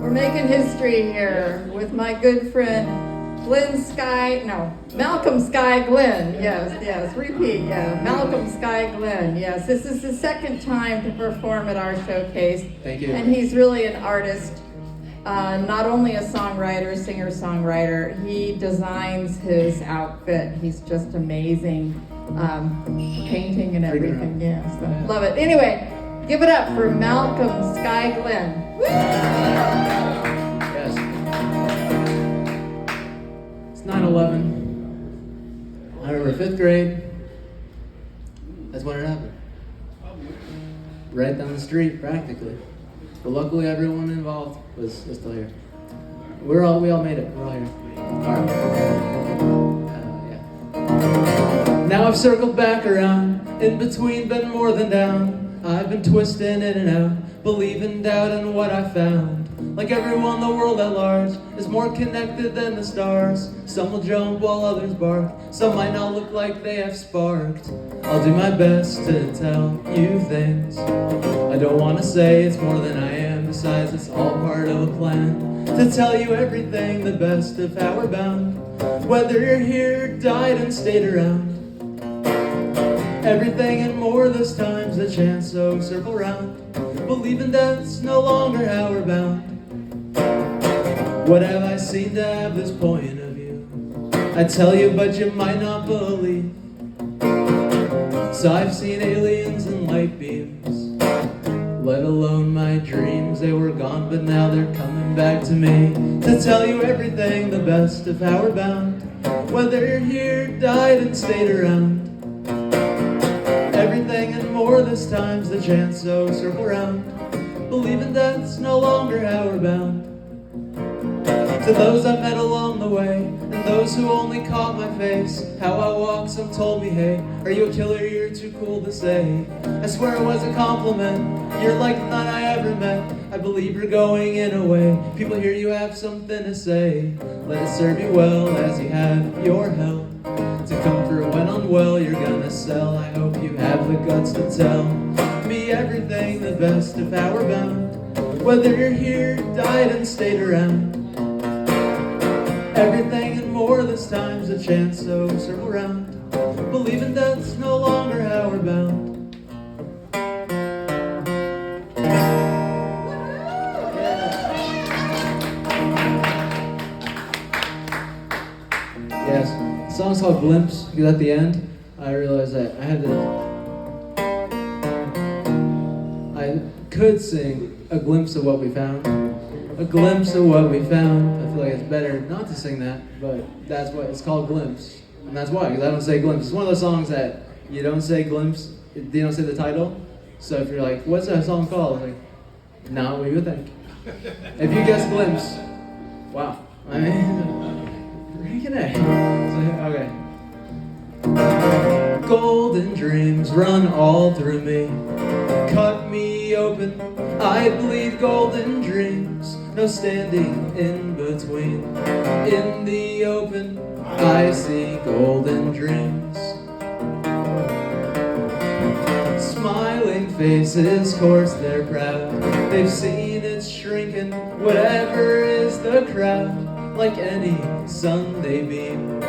We're making history here with my good friend Malcolm Sky Glenn. Yes, repeat, yeah. Malcolm Sky Glenn, yes. This is the second time to perform at our showcase. Thank you. And he's really an artist, not only a songwriter, singer-songwriter. He designs his outfit. He's just amazing. Painting and everything, yeah. So love it. Anyway, give it up for Malcolm Sky Glenn. Woo! Yes. It's 9/11. I remember 5th grade. That's when it happened. Right down the street, practically. But luckily, everyone involved was still here. We all made it. We're all here. All right. Yeah. Now I've circled back around. In between, been more than down. I've been twisting in and out, believing, doubting what I found. Like everyone, the world at large is more connected than the stars. Some will jump while others bark. Some might not look like they have sparked. I'll do my best to tell you things I don't want to say. It's more than I am. Besides, it's all part of a plan to tell you everything, the best of how we're bound. Whether you're here, died, and stayed around. Everything and more this time's a chance, so circle round. Believing death's no longer how we're bound. What have I seen to have this point of view? I tell you, but you might not believe. So I've seen aliens and light beams, let alone my dreams. They were gone, but now they're coming back to me to tell you everything, the best of how we're bound. Whether you're here, died, and stayed around. Everything and more this time's the chance, so circle round. Believing death's no longer how we're bound. To those I met along the way, and those who only caught my face, how I walk, some told me, hey, are you a killer? You're too cool to say. I swear it was a compliment. You're like none I ever met. I believe you're going in a way. People hear you have something to say. Let it serve you well as you have your help. To comfort when unwell, you're gonna sell. I hope you have the guts to tell me everything, the best of how we're bound. Whether you're here, died, and stayed around. Everything and more this time's a chance, so circle round. Believing death's no longer how we're bound. Yes, the song's called Glimpse, because at the end, I realized that I could sing a glimpse of what we found. A glimpse of what we found. I feel like it's better not to sing that, but that's what it's called, Glimpse. And that's why, because I don't say glimpse. It's one of those songs that you don't say glimpse, you don't say the title. So if you're like, what's that song called? Like, not what you would think. If you guess glimpse, wow. I mean, freaking A. So, okay. Golden dreams run all through me. Cut me open, I bleed golden dreams. No standing in between. In the open, I see golden dreams. Smiling faces, course they're proud. They've seen it shrinking, whatever is the crowd. Like any Sunday beam,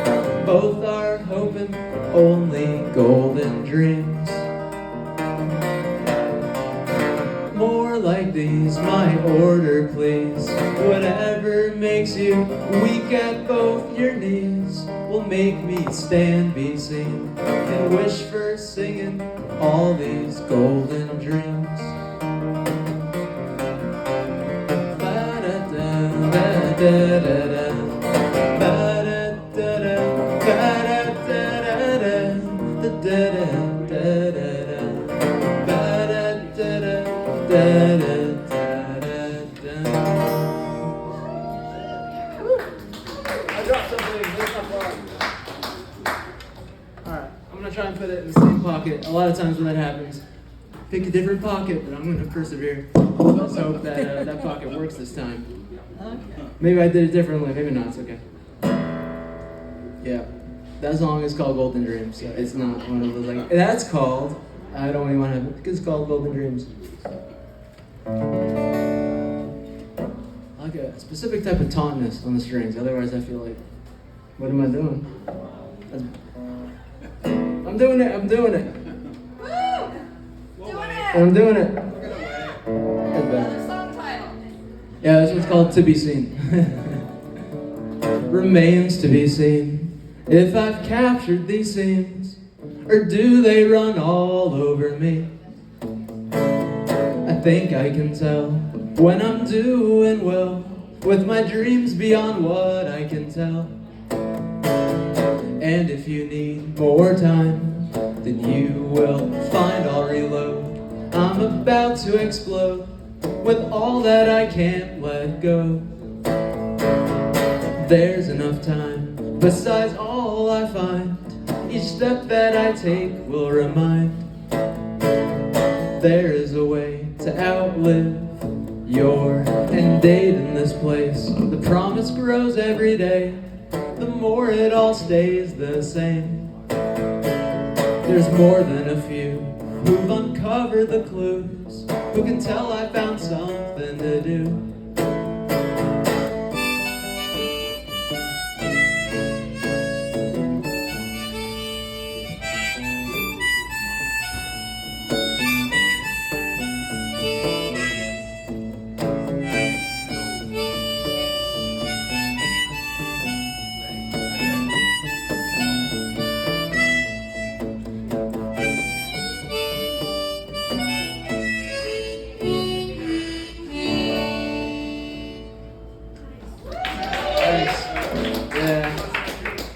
both are hoping only golden dreams. More like these, my order please. Whatever makes you weak at both your knees will make me stand, be seen, and wish for singing all these golden dreams. Ba-da-da, ba-da-da-da, ba-da-da-da, ba-da-da-da-da, da-da-da-da-da. I dropped something. Alright, I'm going to try and put it in the same pocket. A lot of times when that happens, pick a different pocket, but I'm going to persevere. Let's hope that that pocket works this time. Okay. Maybe I did it differently, maybe not, it's okay. Yeah, that song is called Golden Dreams. So it's not one of those, like, that's called, I don't even want to, it's called Golden Dreams. I like a specific type of tautness on the strings. Otherwise, I feel like, what am I doing? I'm doing it. I'm doing it. Woo! Doing it! I'm doing it. Another song title. Yeah, this one's called To Be Seen. Remains to be seen if I've captured these scenes, or do they run all over me? I think I can tell when I'm doing well, with my dreams beyond what I can tell. And if you need more time, then you will find I'll reload. I'm about to explode with all that I can't let go. There's enough time, besides all I find, each step that I take will remind. There is a way to outlive your end date in this place. The promise grows every day, the more it all stays the same. There's more than a few who've uncovered the clues, who can tell I found something to do.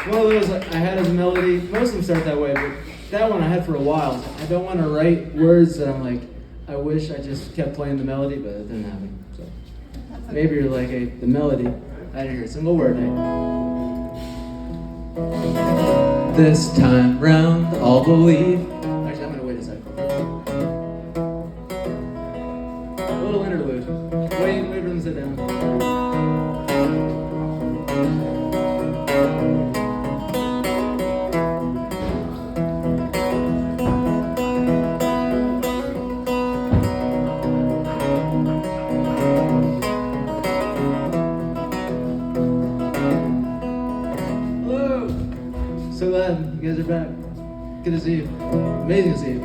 One of those I had as a melody. Most of them start that way, but that one I had for a while. I don't want to write words that I'm like, I wish I just kept playing the melody, but it didn't happen. So maybe you're like, hey, the melody, I didn't hear a single word. This time round, I'll believe. Actually, I'm gonna wait a second. A little interlude. Wait for them to sit down. So glad you guys are back. Good to see you. Amazing to see you.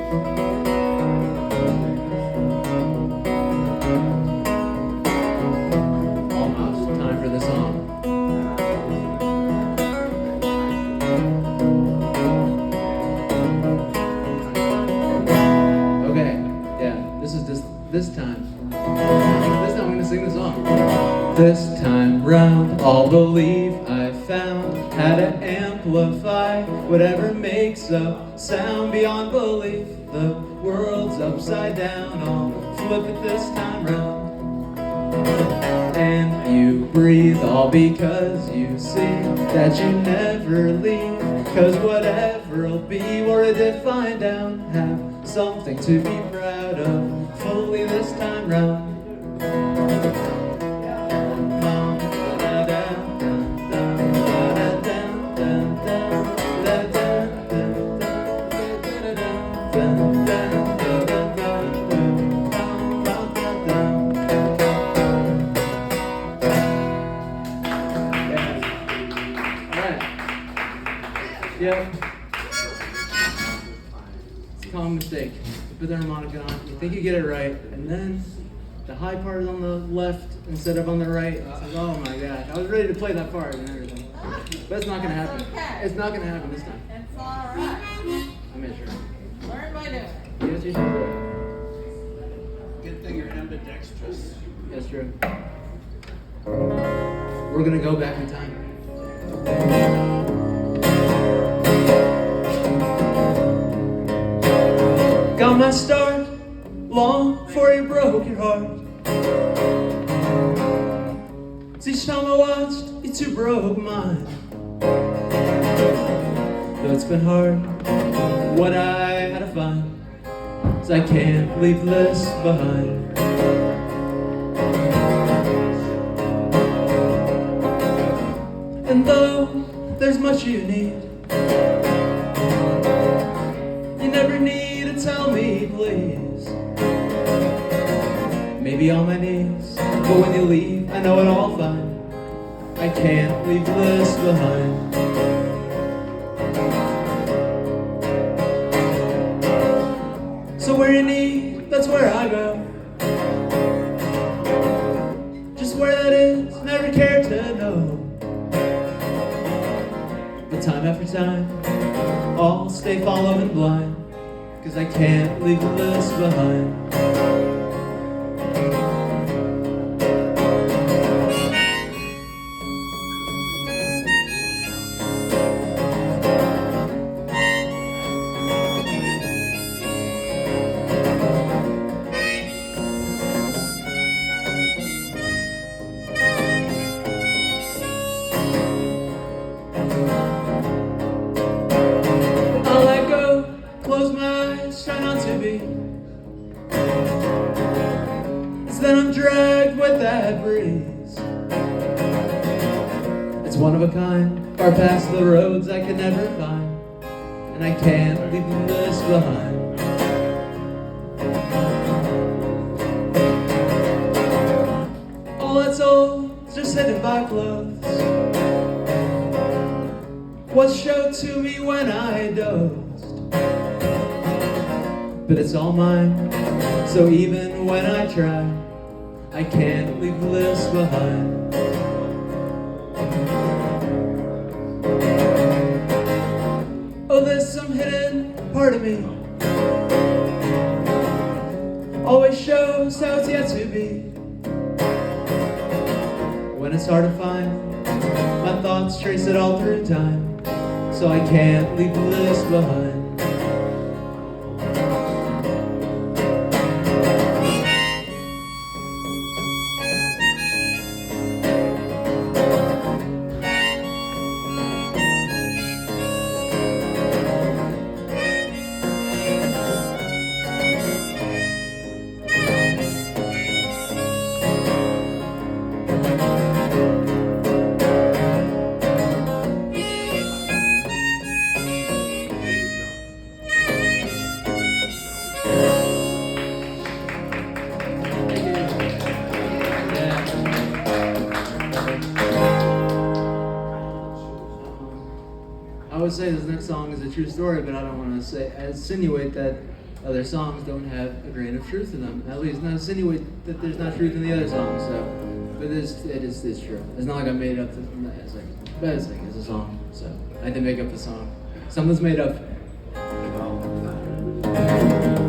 Almost time for the song. Okay, yeah, this is just this time. This time I'm gonna sing the song. This time round, I'll believe I found how to amplify whatever makes a sound beyond belief. The world's upside down, I'll flip it this time round. And you breathe all because you see that you never leave. Cause whatever'll be, we're a defined down. Have something to be proud of, fully this time round. Yep. It's a common mistake. You put the harmonica on, you think you get it right, and then the high part is on the left instead of on the right. It's like, oh my gosh, I was ready to play that part and everything. But it's not going to happen. Okay. It's not going to happen this time. It's alright. I made sure. Learn by doing. Yes, you should. Good thing you're ambidextrous. That's true. We're going to go back in time. Got my start long before you broke your heart. Each time I watched, you two broke mine. Though it's been hard, what I had to find is I can't leave this behind. And though there's much you need, you never need to tell me, please. Maybe maybe on my knees. But when you leave, I know it all fine. I can't leave this behind. So where you need, that's where I go. Just where that is, never cared to know. But time after time, I'll stay following blind, 'cause I can't leave this behind. I'll let go, close my eyes, try not to be. Then I'm dragged with that breeze. It's one of a kind, far past the roads I could never find, and I can't leave this behind. All that's old is just hidden by clothes. What showed to me when I dozed, but it's all mine. So even when I try, I can't leave this behind. Oh, there's some hidden part of me, always shows how it's yet to be. When it's hard to find, my thoughts trace it all through time, so I can't leave this behind. I would say this next song is a true story, but I don't want to insinuate that other songs don't have a grain of truth in them. At least not insinuate that there's not truth in the other songs. So, but it is true. It's not like I made up it's a song. So I didn't make up the song. Something's made up.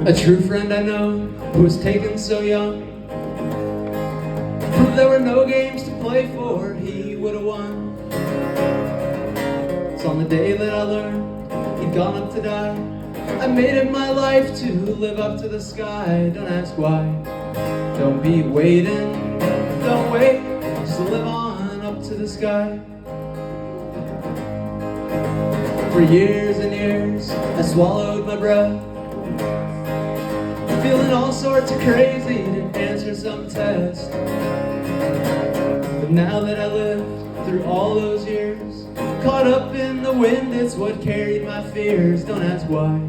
A true friend I know who was taken so young, proved there were no games to play for. He would have won. On the day that I learned he'd gone up to die, I made it my life to live up to the sky. Don't ask why. Don't be waiting. Don't wait. Just live on up to the sky. For years and years I swallowed my breath, feeling all sorts of crazy to answer some test. But now that I lived through all those years, caught up in the wind, it's what carried my fears. Don't ask why.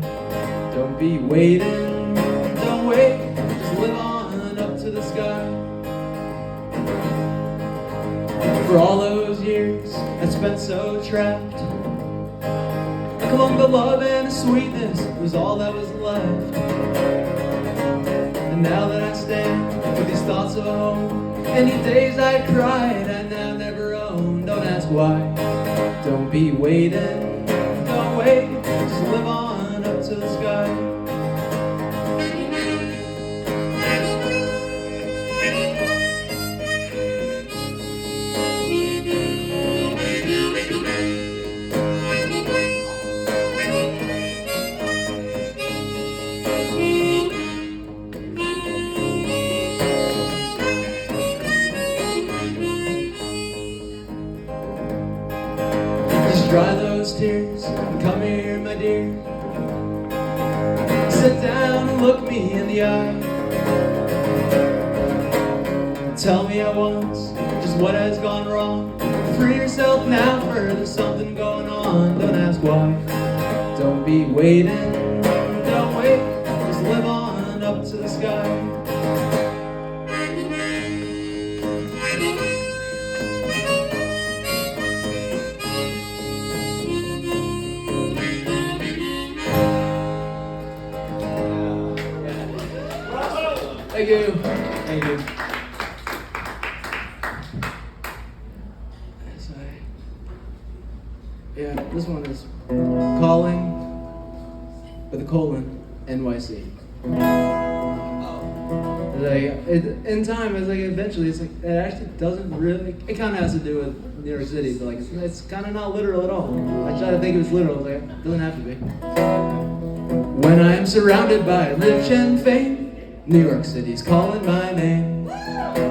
Don't be waiting. Don't wait. Just live on up to the sky. For all those years I spent so trapped, I clung to love and sweetness was all that was left. And now that I stand with these thoughts of home, any days I cried I now never own. Don't ask why. Don't be waiting, don't wait, just live on up to the sky. Dry those tears and come here, my dear. Sit down and look me in the eye. Tell me at once just what has gone wrong. Free yourself now, for there's something going on. Don't ask why. Don't be waiting. Don't wait. Just live on up to the sky. Thank you. Thank you. Yeah, this one is Calling with a colon NYC. In time, it's like eventually, it's like it actually doesn't really. It kind of has to do with New York City, but like it's kind of not literal at all. I try to think it was literal, like it doesn't have to be. When I am surrounded by rich and fame, New York City's calling my name.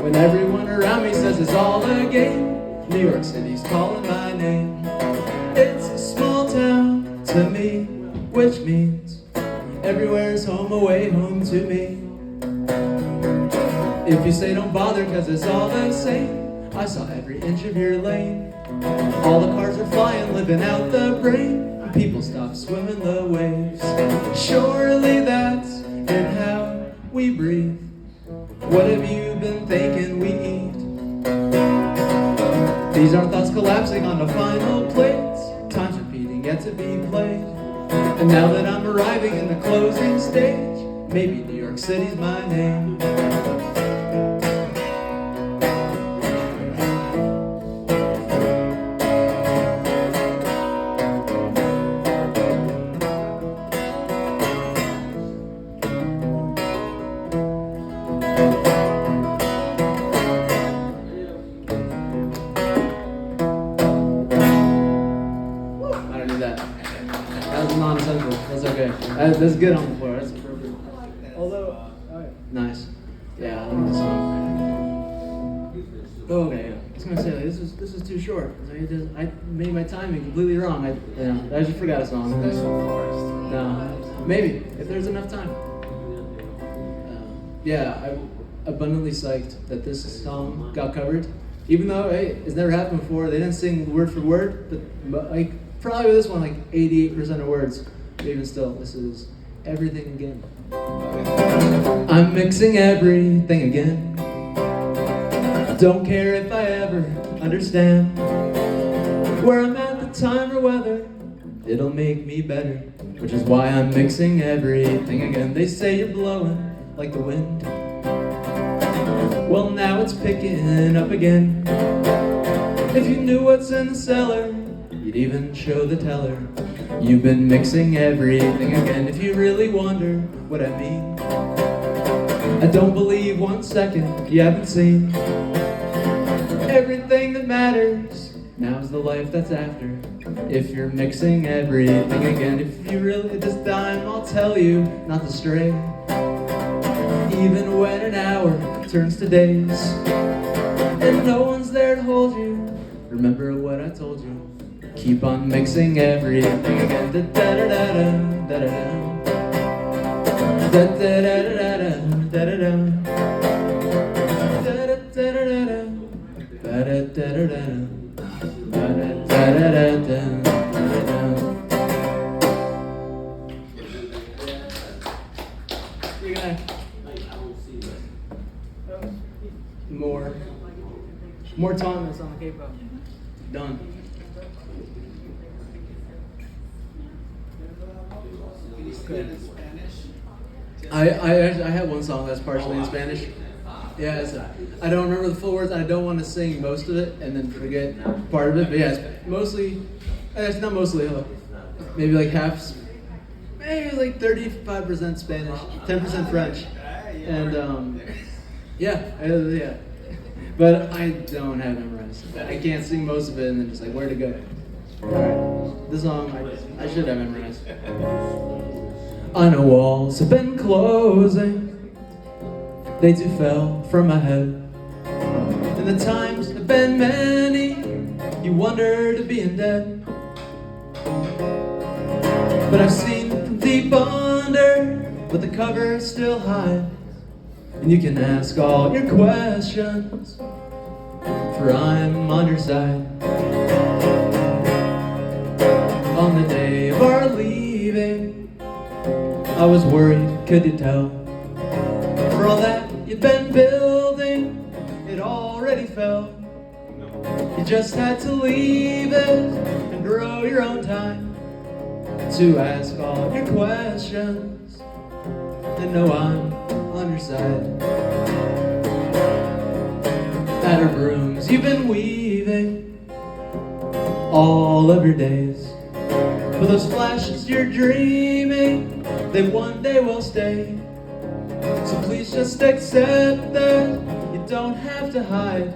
When everyone around me says it's all a game, New York City's calling my name. It's a small town to me, which means everywhere's home away home to me. If you say don't bother cause it's all the same, I saw every inch of your lane. All the cars are flying, living out the brain. People stop swimming the waves. Surely that's in how we breathe. What have you been thinking we eat? These are thoughts collapsing on the final plates. Time's repeating, yet to be played. And now that I'm arriving in the closing stage, maybe New York City's my name. That's good on the floor. That's appropriate. Although, nice. Yeah, I like the song. Oh, okay. Yeah. I was gonna say like, this is too short. I made my timing completely wrong. I just forgot a song. No, maybe if there's enough time. Yeah, I'm abundantly psyched that this song got covered. Even though it's never happened before. They didn't sing word for word, but like probably with this one, like 88% of words. But even still, this is everything again. I'm mixing everything again. Don't care if I ever understand where I'm at, the time or whether it'll make me better. Which is why I'm mixing everything again. They say you're blowing like the wind. Well, now it's picking up again. If you knew what's in the cellar, you'd even show the teller. You've been mixing everything again. If you really wonder what I mean, I don't believe 1 second you haven't seen everything that matters. Now's the life that's after. If you're mixing everything again, if you really this time, I'll tell you not to stray. Even when an hour turns to days and no one's there to hold you, remember what I told you. Keep on mixing everything again. Da da da da da da da da da da da da More Thomas on the K-pop. Done. Can you sing it in Spanish? I have one song that's partially in Spanish. Yeah, I don't remember the full words. I don't want to sing most of it and then forget part of it. But yeah, it's mostly. It's not mostly. Maybe like half. Maybe like 35% Spanish, 10% French, and yeah. But I don't have it memorized. I can't sing most of it and then just like where to go. Alright, this song I should have memorized. I know walls have been closing, they too fell from my head. And the times have been many, you wonder to being dead. But I've seen from deep under, but the covers still hide. And you can ask all your questions, for I'm on your side. On the day of our leaving, I was worried, could you tell? For all that you've been building, it already fell. You just had to leave it and grow your own time to ask all your questions. And no, I'm on your side. At her brooms you've been weaving all of your days. For those flashes you're dreaming, they one day will stay. So please just accept that you don't have to hide.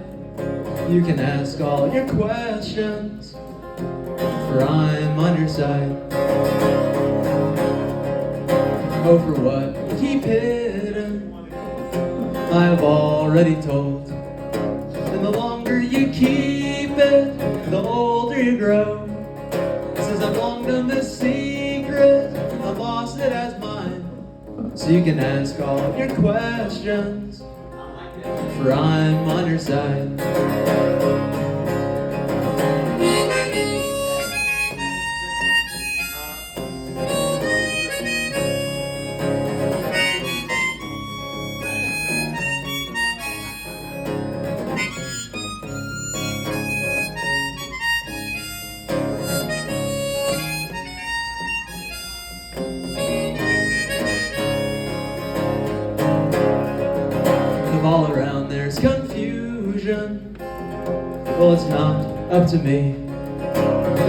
You can ask all your questions, for I'm on your side. Oh, for what you keep hidden, I have already told. And the longer you keep it, the older you grow. Since I've long done this secret, I've lost it as mine. So you can ask all your questions, for I'm on your side. All around there's confusion. Well, it's not up to me.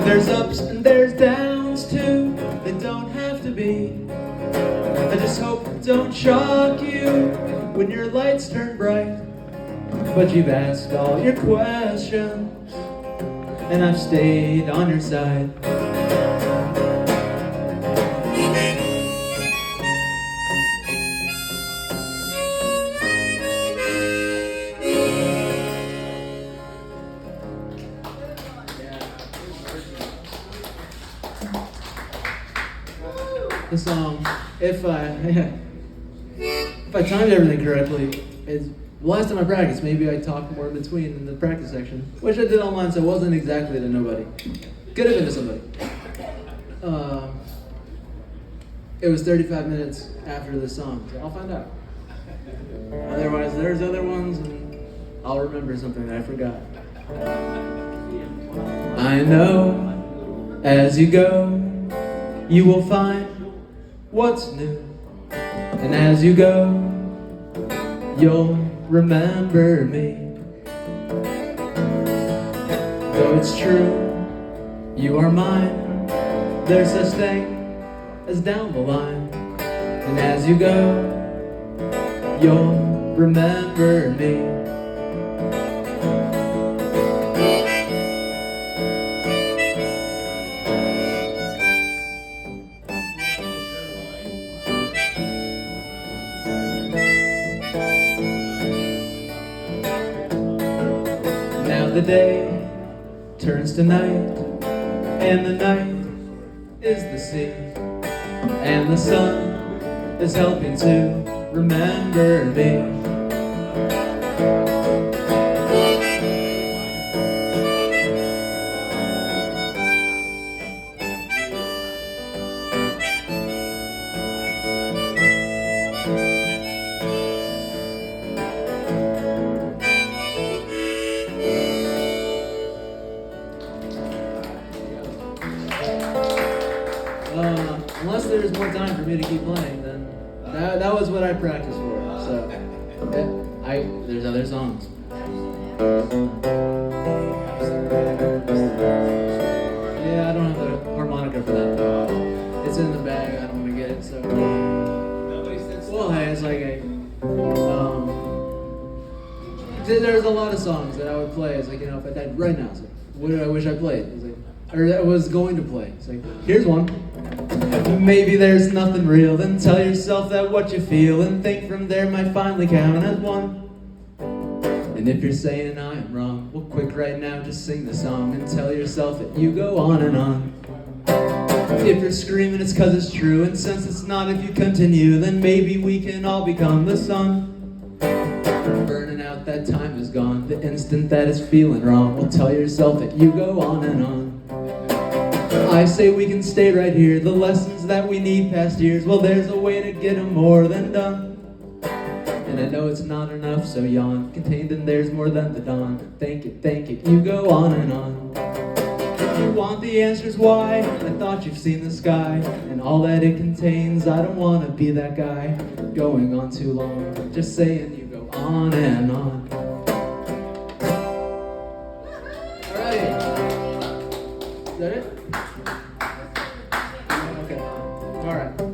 There's ups and there's downs too. They don't have to be. I just hope it don't shock you when your lights turn bright. But you've asked all your questions, and I've stayed on your side. The song, if I timed everything correctly, is the last time I practiced. Maybe I talked more in between in the practice section, which I did online, so it wasn't exactly to nobody. Could have been to somebody. It was 35 minutes after the song, so I'll find out. Otherwise, there's other ones, and I'll remember something that I forgot. I know, as you go, you will find what's new, and as you go, you'll remember me. Though it's true, you are mine, there's such thing as down the line, and as you go, you'll remember me. The day turns to night, and the night is the sea, and the sun is helping to remember me. Unless there's more time for me to keep playing, then that was what I practiced for. So there's other songs. Yeah, I don't have the harmonica for that though. It's in the bag. I don't want to get it. So well, hey, it's like there's a lot of songs that I would play. It's like, you know, if I died right now, it's like, what do I wish I played? It's like, or I was going to play. It's like, here's one. Maybe there's nothing real, then tell yourself that what you feel, and think from there might finally count as one. And if you're saying I am wrong, well, quick right now, just sing the song and tell yourself that you go on and on. If you're screaming, it's 'cause it's true, and since it's not, if you continue, then maybe we can all become the sun. Burning out, that time is gone, the instant that it's feeling wrong, well, tell yourself that you go on and on. I say we can stay right here, the lessons that we need past years, well, there's a way to get them more than done. And I know it's not enough, so yawn. Contained in there's more than the dawn. Thank it, you go on and on. If you want the answers why, I thought you've seen the sky and all that it contains. I don't want to be that guy going on too long. Just saying, you go on and on. Alrighty. Is that it? Okay. Alright.